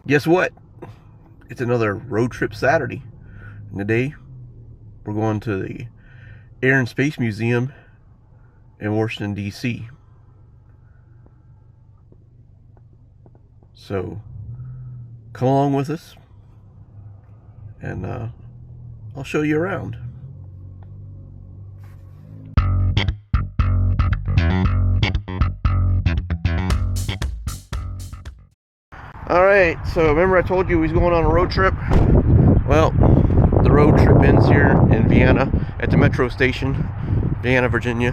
Guess what? It's another road trip Saturday. And today, we're going to the Air and Space Museum in Washington, D.C. So, come along with us, and I'll show you around. Alright, so remember I told you we was going on a road trip? Well, the road trip ends here in Vienna at the metro station, Vienna, Virginia,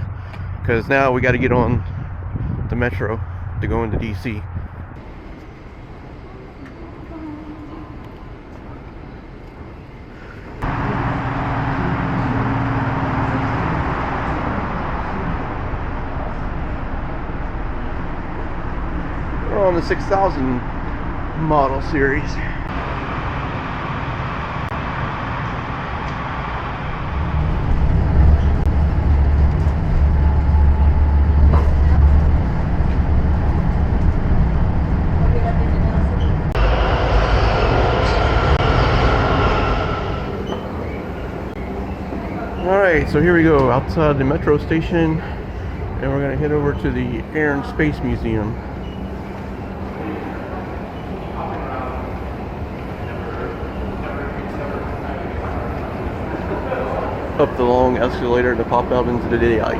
because now we got to get on the metro to go into DC. We're on the 6000 model series. Alright, so here we go outside the metro station, and we're going to head over to the Air and Space Museum. Up the long escalator to pop out into the daylight.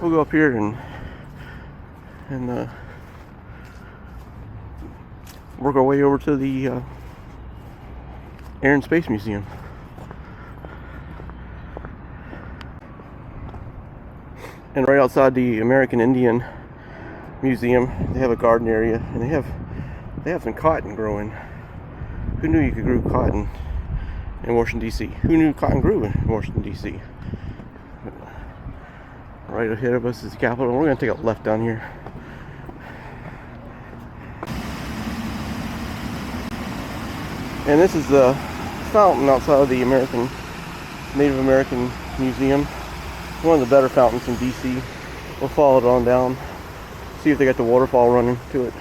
We'll go up here and work our way over to the Air and Space Museum. And right outside the American Indian Museum, they have a garden area, and they have some cotton growing. Who knew you could grow cotton in Washington, D.C.? Who knew cotton grew in Washington, D.C.? Right ahead of us is the Capitol. We're going to take a left down here. And this is the fountain outside of the Native American Museum. It's one of the better fountains in DC. We'll follow it on down, see if they got the waterfall running to it.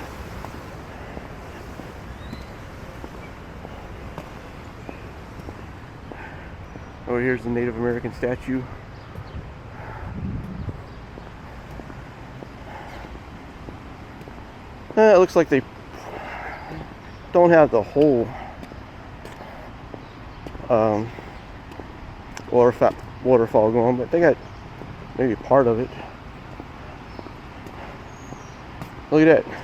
Oh, here's the Native American statue. It looks like they don't have the whole waterfall going, but they got maybe part of it. Look at that.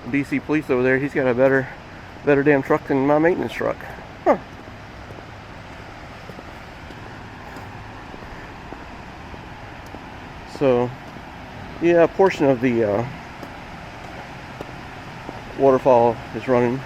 DC police over there, he's got a better damn truck than my maintenance truck. Huh. So, yeah, a portion of the waterfall is running.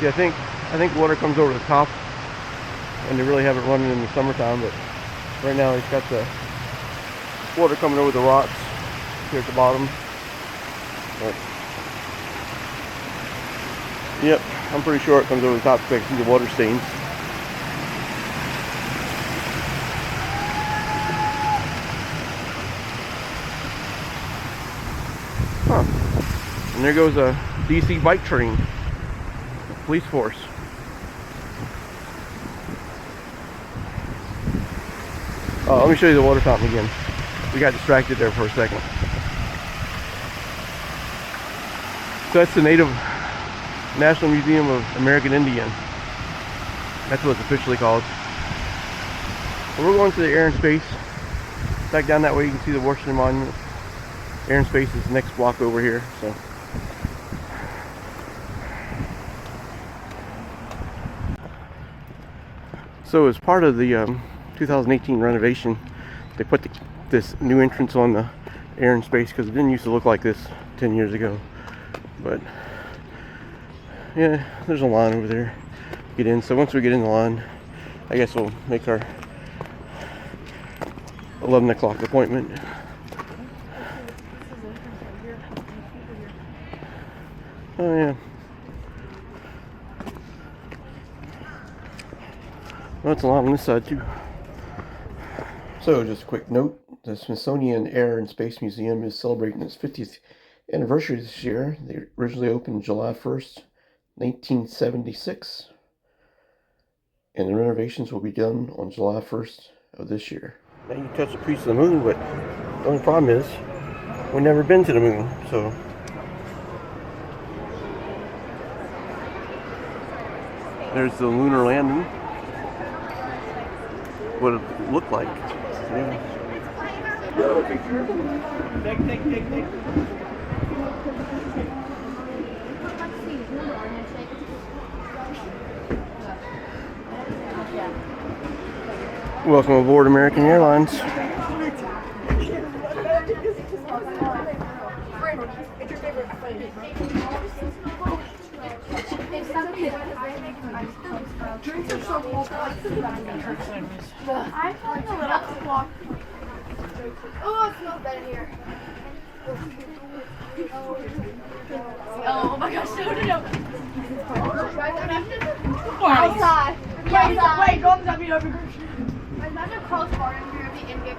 Yeah, I think water comes over the top, and they really have it running in the summertime, but right now it's got the water coming over the rocks here at the bottom. But, yep, I'm pretty sure it comes over the top because I can see the water stains. Huh. And there goes a DC bike train. Police force. Let me show you the water fountain again. We got distracted there for a second. So that's the National Museum of American Indian. That's what it's officially called. So we're going to the Air and Space. Back down that way you can see the Washington Monument. Air and Space is the next block over here. So as part of the 2018 renovation, they put this new entrance on the Air and Space because it didn't used to look like this 10 years ago. But yeah, there's a line over there to get in. So once we get in the line, I guess we'll make our 11 o'clock appointment. Oh yeah. Well, it's a lot on this side too. So just a quick note, the Smithsonian Air and Space Museum is celebrating its 50th anniversary this year. They originally opened July 1st, 1976. And the renovations will be done on July 1st of this year. Now you can touch a piece of the moon, but the only problem is we've never been to the moon, so. There's the lunar landing. What it looked like. Yeah. Welcome aboard American Airlines. Drinks are so cold. I found a little clock. Oh, it smells better here. Oh my gosh, no. Outside. Wait, go on the W. Imagine Carl's bar in here in the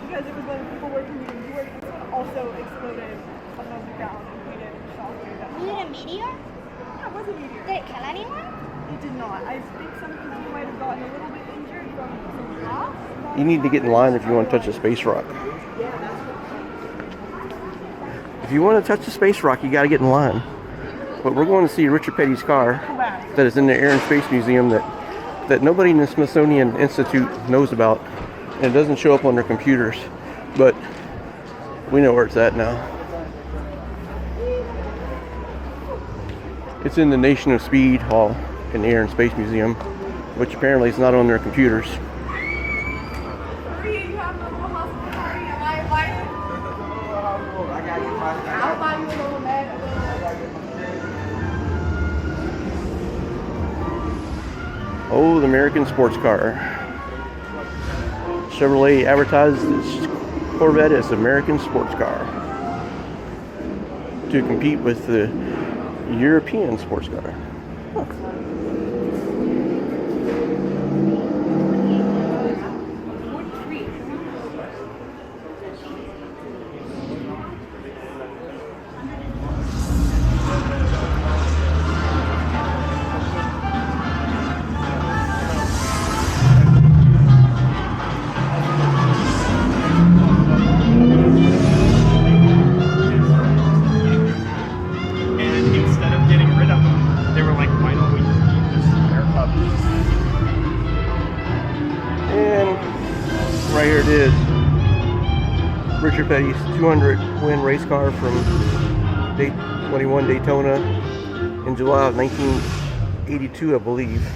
because it was when people were commuting to work, it also exploded above the ground and created shock wave. Was it a meteor? Yeah, it was a meteor. Did it kill anyone? It did not. I think some people might have gotten a little bit injured from some blast. You need to get in line if you want to touch a space rock. If you want to touch the space rock, you got to get in line. But we're going to see Richard Petty's car that is in the Air and Space Museum that nobody in the Smithsonian Institute knows about. And it doesn't show up on their computers. But we know where it's at now. It's in the Nation of Speed Hall in the Air and Space Museum, which apparently is not on their computers. Oh, the American sports car. Chevrolet advertised its Corvette as American sports car to compete with the European sports car. Huh. Right here it is. Richard Petty's 200 win race car from 21 Daytona in July of 1982, I believe.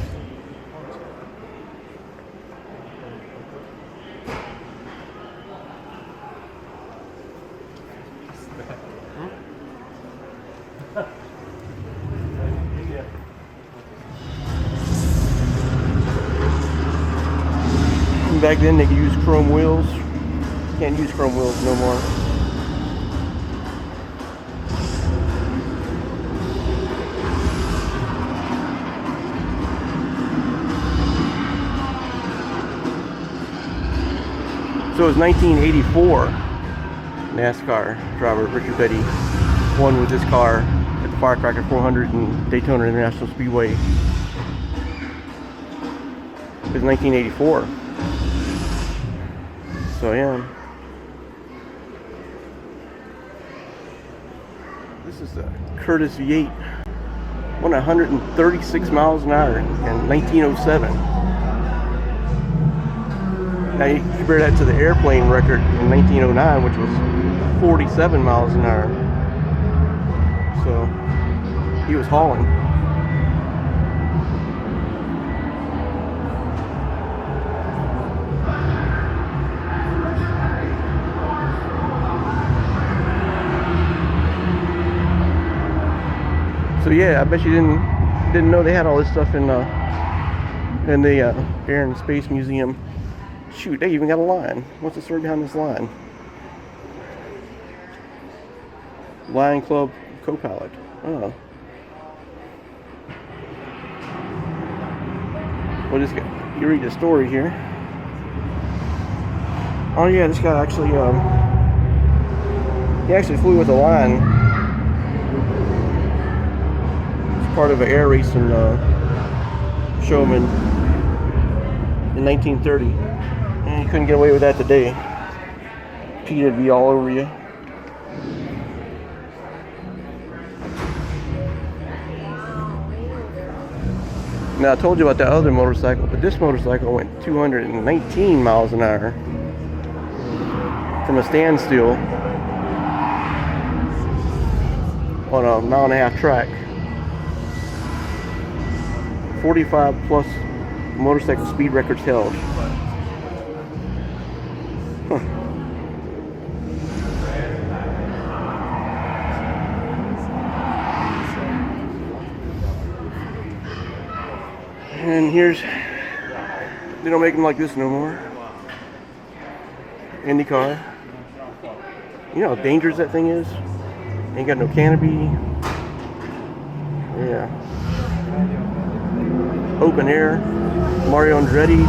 Back then they could use chrome wheels. Can't use chrome wheels no more. So it was 1984. NASCAR driver Richard Petty won with this car at the Firecracker 400 in Daytona International Speedway. It was 1984. So yeah. This is the Curtis V8. Went 136 miles an hour in 1907. Now you compare that to the airplane record in 1909, which was 47 miles an hour. So he was hauling. So yeah, I bet you didn't know they had all this stuff in the Air and Space Museum. Shoot, they even got a line. What's the story behind this line? Lion Club co-pilot. Oh. Well, this guy, you read the story here. Oh yeah, this guy actually he actually flew with a line. Part of an air racing showman in 1930, and you couldn't get away with that today. Pete would be all over you. Now I told you about that other motorcycle, but this motorcycle went 219 miles an hour from a standstill on a 1.5-mile track. 45 plus motorcycle speed records held. Huh. And here's, they don't make them like this no more. IndyCar. You know how dangerous that thing is? Ain't got no canopy. Yeah. Open air. Mario Andretti,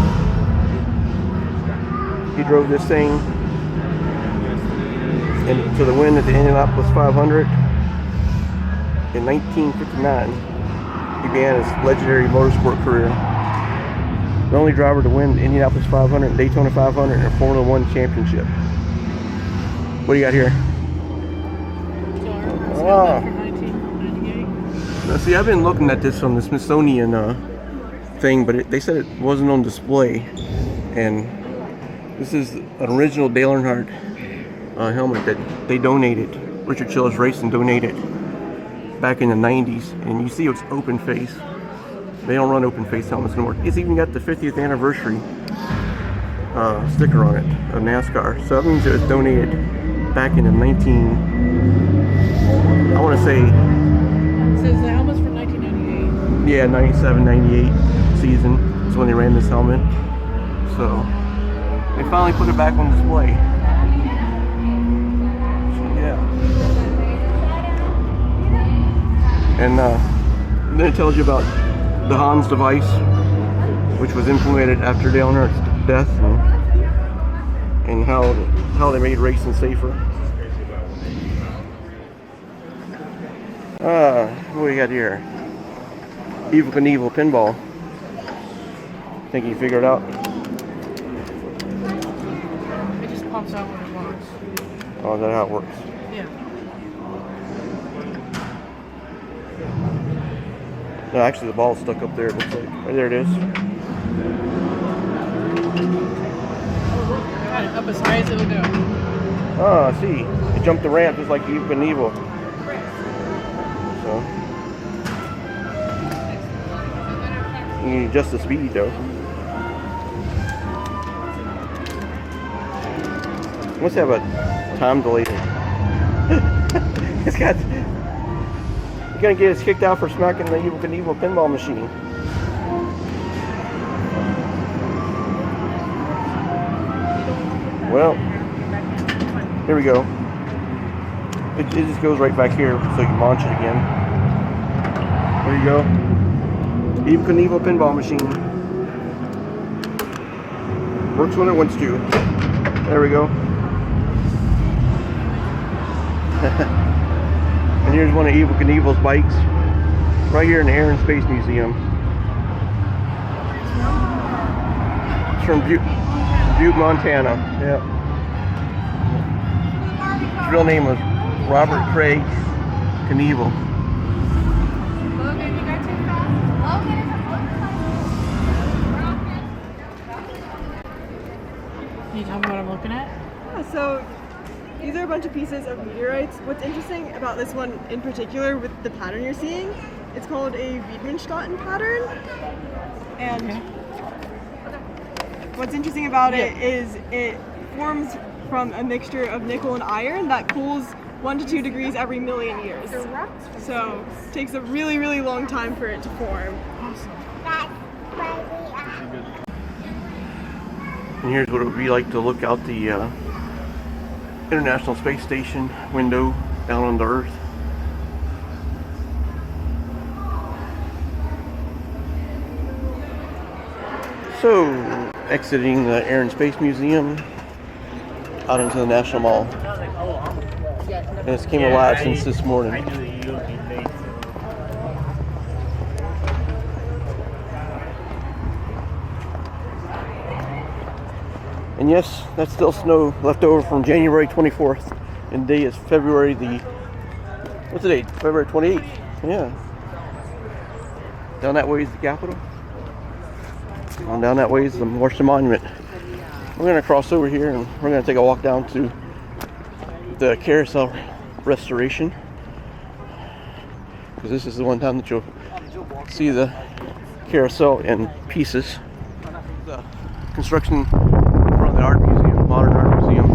he drove this thing to the win at the Indianapolis 500 in 1959. He began his legendary motorsport career. The only driver to win the Indianapolis 500 and Daytona 500 and a Formula One championship. What do you got here? Ah. Now, see, I've been looking at this on the Smithsonian thing, but they said it wasn't on display. And this is an original Dale Earnhardt helmet that they donated. Richard Childress Racing donated back in the 90s. And you see it's open face. They don't run open face helmets anymore. It's even got the 50th anniversary sticker on it of NASCAR. So that means it was donated back in the I want to say. It says the helmet's from 1998. Yeah, 97, 98 season is when they ran this helmet. So they finally put it back on display. So, yeah. And then it tells you about the Hans device, which was implemented after Dale Earnhardt's death, and how they made racing safer. What do we got here? Evel Knievel pinball. Think you figured it out? It just pops out when it wants. Oh, is that how it works? Yeah. No, actually the ball's stuck up there, it looks like. Right there it is. Got it up as high as it'll go. Oh, I see. It jumped the ramp just like Evel Knievel. So you can adjust the speed though. Must have a time delay. It's got. You're gonna get us kicked out for smacking the Evel Knievel pinball machine. Well, here we go. It just goes right back here, so you can launch it again. There you go. Evel Knievel pinball machine. Works when it wants to. There we go. And And here's one of Evel Knievel's bikes, right here in the Air and Space Museum. It's from Butte, Montana. Yeah. His real name was Robert Craig Knievel. Logan, you got too fast? Logan, Can you tell me what I'm looking at? Yeah, so these are a bunch of pieces of meteorites. What's interesting about this one in particular with the pattern you're seeing, it's called a Widmanstätten pattern. And what's interesting about it is it forms from a mixture of nickel and iron that cools 1 to 2 degrees every million years. So it takes a really, really long time for it to form. And here's what it would be like to look out the International Space Station window down on the Earth. So, exiting the Air and Space Museum out into the National Mall. And it's came alive since this morning. And yes, that's still snow left over from January 24th. And today is February the... What's the date? February 28th. Yeah. Down that way is the Capitol. On down that way is the Washington Monument. We're going to cross over here and we're going to take a walk down to the carousel restoration. Because this is the one time that you'll see the carousel in pieces. The construction from the art museum, modern art museum.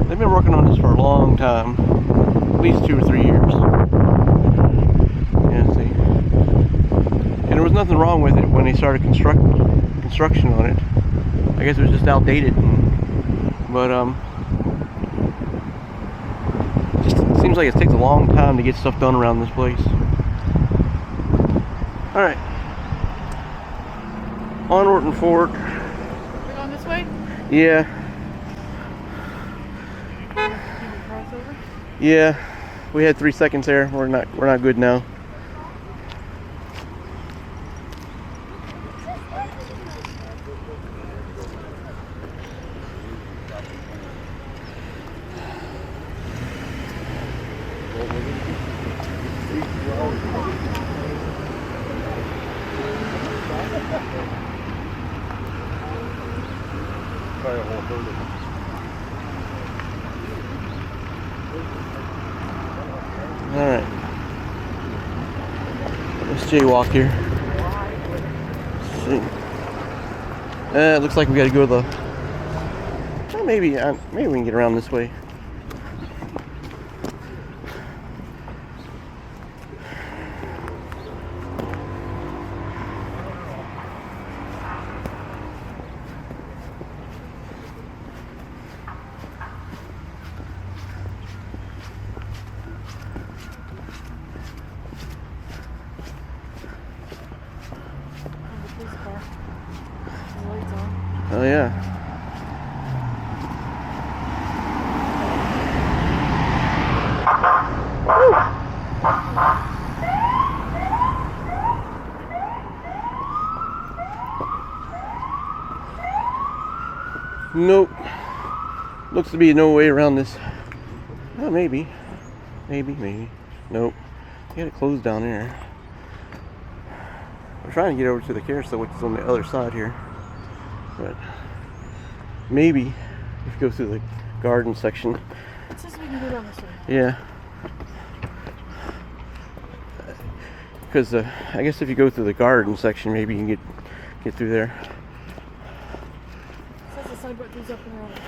They've been working on this for a long time, at least 2 or 3 years. Yeah, see. And there was nothing wrong with it when they started construction on it. I guess it was just outdated. But just seems like it takes a long time to get stuff done around this place. All right, onward and forward. We're going this way? Yeah. Can we cross over? Yeah, we had 3 seconds there. We're not good now. Alright. Let's jaywalk here. See. It looks like we gotta go to the... Well, maybe we can get around this way. Oh yeah. Nope. Looks to be no way around this. Oh, maybe. Maybe. Nope. You got it closed down there. I'm trying to get over to the carousel, which is on the other side here. But maybe if you go through the garden section. It says we can go down this way. Yeah. Because I guess if you go through the garden section, maybe you can get through there. It says the signboard goes up and around.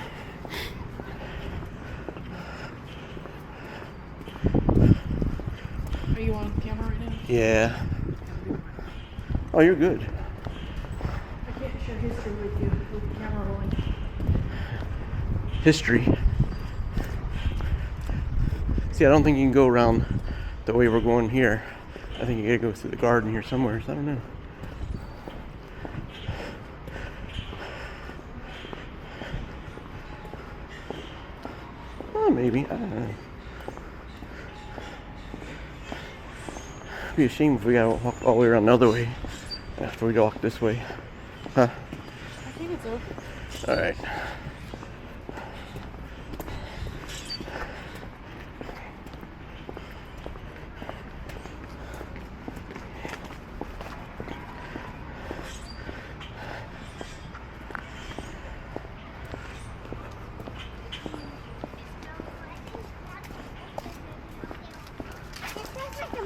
Are you on camera right now? Yeah. Oh, you're good. I can't share history with you with the camera rolling. History. See, I don't think you can go around the way we're going here. I think you gotta go through the garden here somewhere. So I don't know. Oh, maybe. I don't know. be a shame if we gotta walk all the way around the other way after we walk this way. Huh? I think it's open. Alright.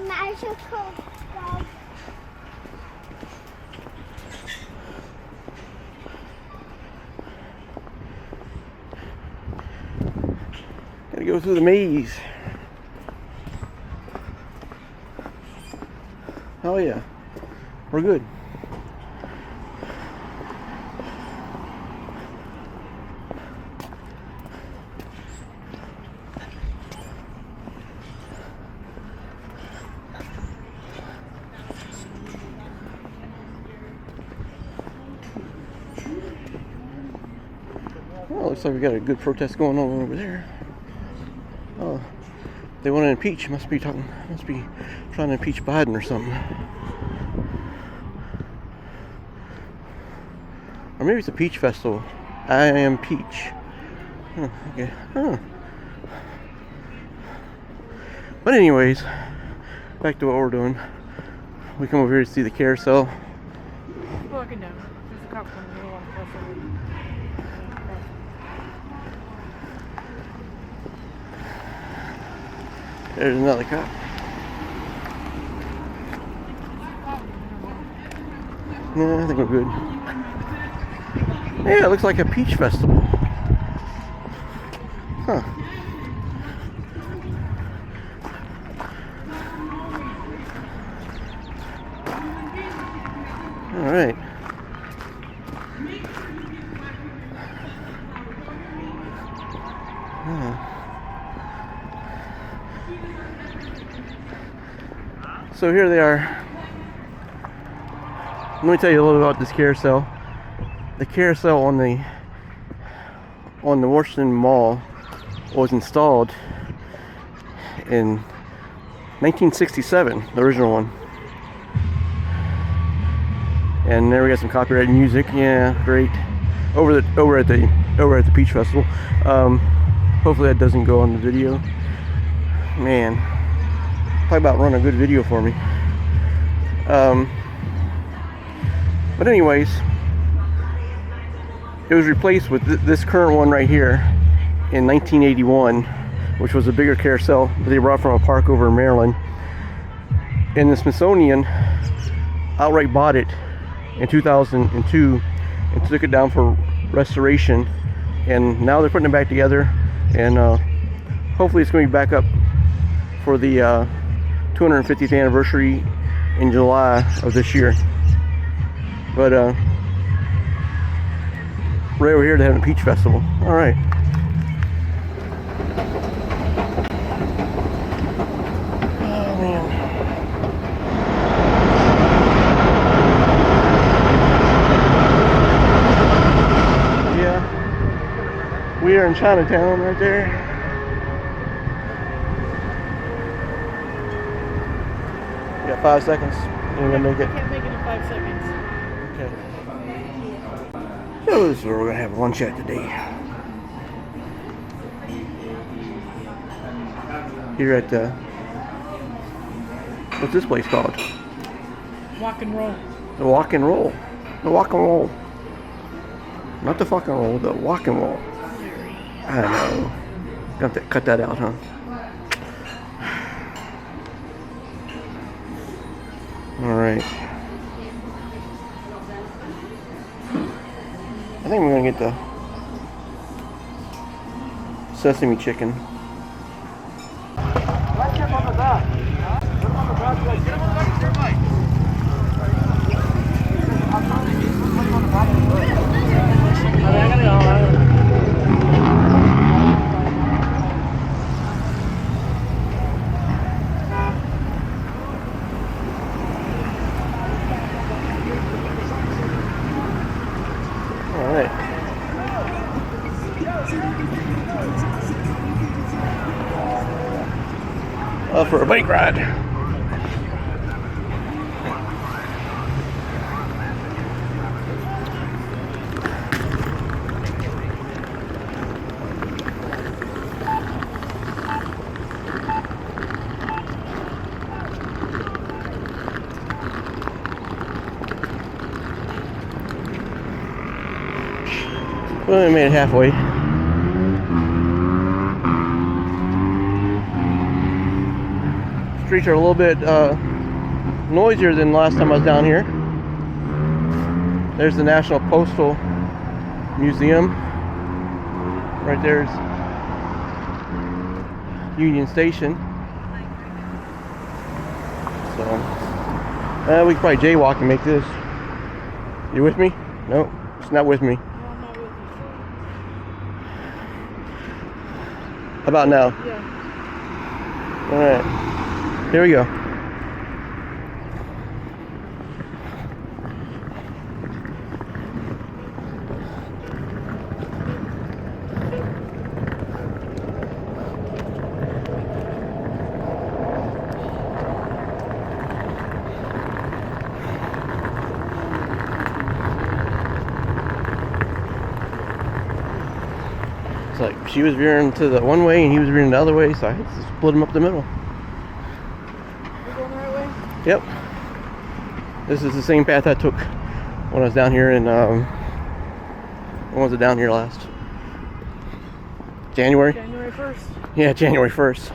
Magical dog. Gotta go through the maze. Oh yeah, we're good. Well, looks like we got a good protest going on over there. Oh, they want to impeach. Must be trying to impeach Biden or something. Or maybe it's a peach festival. I am peach. Huh, okay. Huh. But anyways, back to what we're doing. We come over here to see the carousel. Walking down. There's a cop coming. We don't want to cross over. There's another cop. No, I think we're good. Yeah, it looks like a peach festival. Huh. All right. So here they are. Let me tell you a little about this carousel. The carousel on the Washington Mall was installed in 1967, the original one. And there we got some copyrighted music. Yeah, great. Over at the Peach Festival. Hopefully that doesn't go on the video. Man, talk about running a good video for me. But anyways, it was replaced with this current one right here in 1981, which was a bigger carousel that they brought from a park over in Maryland. And the Smithsonian outright bought it in 2002 and took it down for restoration, and now they're putting it back together, and hopefully it's going to be back up for the 250th anniversary in July of this year. But right over here to have a peach festival. All right. Oh man. Yeah. We are in Chinatown right there. You got 5 seconds. You're gonna make it. I can't make it in 5 seconds. Okay. So this is where we're gonna have lunch at today. Here at what's this place called? Walk and roll. The Walk and Roll. The Walk and Roll. Not the fucking roll, the Walk and Roll. I know. Got to cut that out, huh? Alright. I think we're gonna get the sesame chicken. For a bike ride. Well, we made it halfway. Streets are a little bit noisier than last time I was down here. There's the National Postal Museum. Right there's Union Station. So we could probably jaywalk and make this. You with me? No, it's not with me. How about now? Yeah. Alright. Here we go. Like she was veering to the one way and he was veering the other way, so I had to split them up the middle. We're going the right way? Yep. This is the same path I took when I was down here in when was it down here last? January? January 1st. Yeah, January 1st.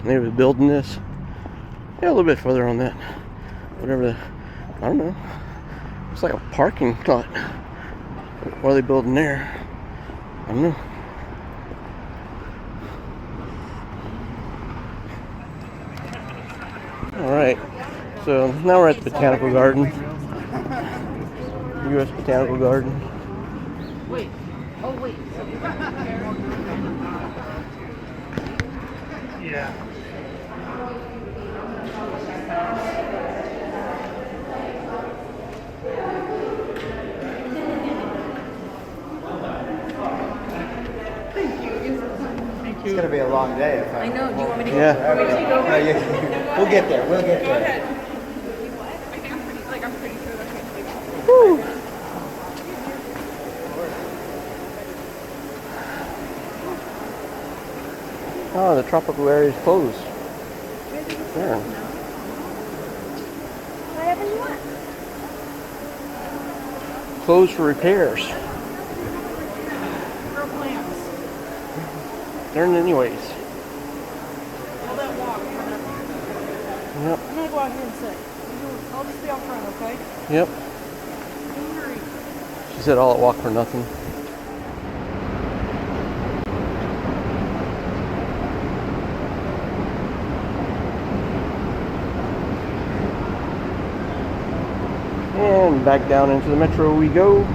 They were building this. Yeah, a little bit further on that. Whatever the, I don't know. It's like a parking lot. What are they building there? I don't know. Alright. So now we're at the Botanical Garden. U.S. Botanical Garden. Wait. Oh, wait. Yeah. It's gonna be a long day. If I know. Do you want me to go? Yeah. We'll get there. We'll get Go there. ahead. I think I'm pretty sure that's what Woo. Oh, the tropical area is closed. Yeah. Whatever you want. Closed for repairs. Grow plants. They're in anyways. All that walk. Yep. I'm gonna go out here and sit. I'll just be out front, okay? Yep. Don't worry. She said all at walk for nothing. And back down into the metro we go.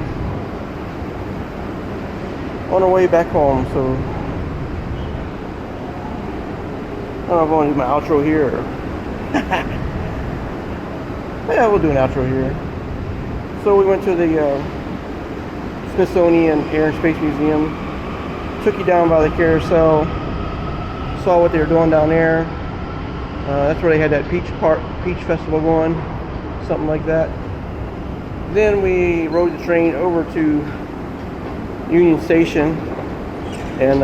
On our way back home, so I don't know if I want to do my outro here or yeah, we'll do an outro here. So we went to the Smithsonian Air and Space Museum, took you down by the carousel, saw what they were doing down there. That's where they had that peach festival going, something like that. Then we rode the train over to Union Station and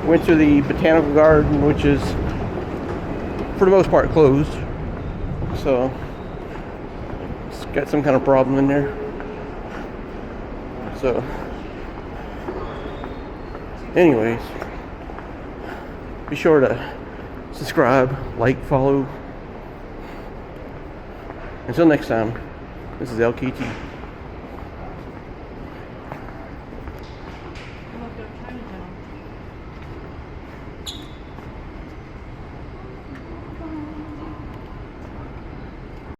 went to the Botanical Garden, which is for the most part closed. So it's got some kind of problem in there. So anyways, be sure to subscribe, like, follow. Until next time, this is LKT.